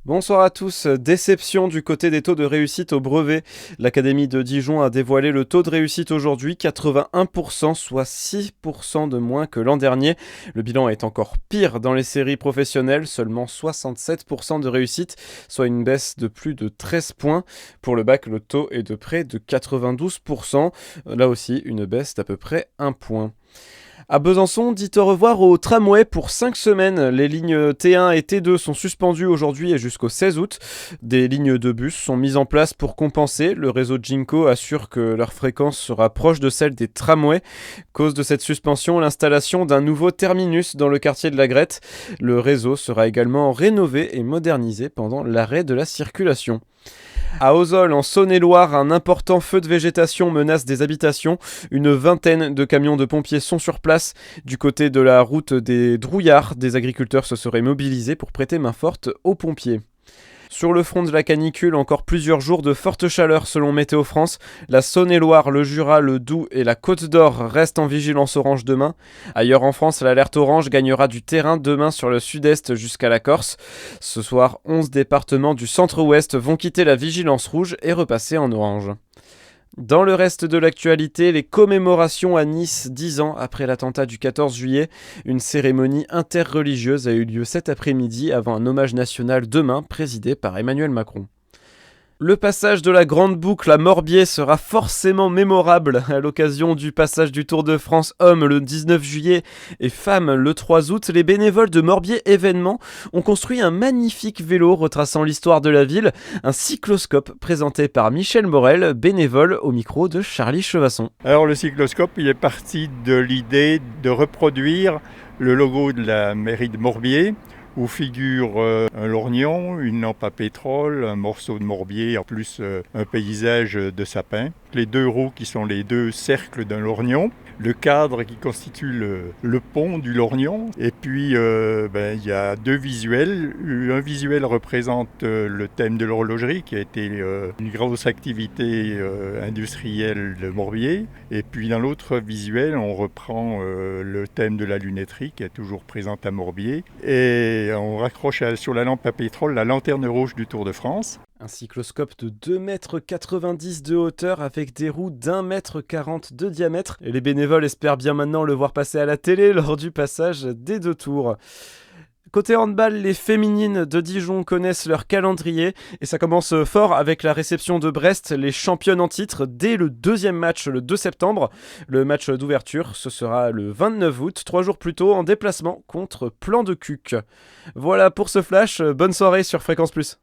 Bonsoir à tous. Déception du côté des taux de réussite au brevet. L'Académie de Dijon a dévoilé le taux de réussite aujourd'hui, 81%, soit 6% de moins que l'an dernier. Le bilan est encore pire dans les séries professionnelles, seulement 67% de réussite, soit une baisse de plus de 13 points. Pour le bac, le taux est de près de 92%, là aussi une baisse d'à peu près 1 point. À Besançon, dites au revoir au tramway pour 5 semaines. Les lignes T1 et T2 sont suspendues aujourd'hui et jusqu'au 16 août. Des lignes de bus sont mises en place pour compenser. Le réseau Ginko assure que leur fréquence sera proche de celle des tramways. Cause de cette suspension, l'installation d'un nouveau terminus dans le quartier de la Grette. Le réseau sera également rénové et modernisé pendant l'arrêt de la circulation. À Ozol, en Saône-et-Loire, un important feu de végétation menace des habitations. Une vingtaine de camions de pompiers sont sur place. Du côté de la route des Drouillards, des agriculteurs se seraient mobilisés pour prêter main forte aux pompiers. Sur le front de la canicule, encore plusieurs jours de forte chaleur selon Météo France. La Saône-et-Loire, le Jura, le Doubs et la Côte d'Or restent en vigilance orange demain. Ailleurs en France, l'alerte orange gagnera du terrain demain sur le sud-est jusqu'à la Corse. Ce soir, 11 départements du centre-ouest vont quitter la vigilance rouge et repasser en orange. Dans le reste de l'actualité, les commémorations à Nice, 10 ans après l'attentat du 14 juillet. Une cérémonie interreligieuse a eu lieu cet après-midi avant un hommage national demain présidé par Emmanuel Macron. Le passage de la Grande Boucle à Morbier sera forcément mémorable à l'occasion du passage du Tour de France hommes le 19 juillet et femmes le 3 août. Les bénévoles de Morbier Événements ont construit un magnifique vélo retraçant l'histoire de la ville, un cycloscope présenté par Michel Morel, bénévole au micro de Charlie Chevasson. Alors le cycloscope, il est parti de l'idée de reproduire le logo de la mairie de Morbier, où figure un lorgnon, une lampe à pétrole, un morceau de morbier, en plus un paysage de sapin. Les deux roues qui sont les deux cercles d'un lorgnon, le cadre qui constitue le pont du lorgnon, et puis il y a deux visuels. Un visuel représente le thème de l'horlogerie, qui a été une grosse activité industrielle de Morbier, et puis dans l'autre visuel, on reprend le thème de la lunetterie, qui est toujours présente à Morbier, et on raccroche sur la lampe à pétrole la lanterne rouge du Tour de France. Un cycloscope de 2,90 m de hauteur avec des roues d'1,40 m de diamètre. Et les bénévoles espèrent bien maintenant le voir passer à la télé lors du passage des deux tours. Côté handball, les féminines de Dijon connaissent leur calendrier et ça commence fort avec la réception de Brest, les championnes en titre, dès le deuxième match le 2 septembre. Le match d'ouverture, ce sera le 29 août, 3 jours plus tôt, en déplacement contre Plan de Cuc. Voilà pour ce flash, bonne soirée sur Fréquence Plus.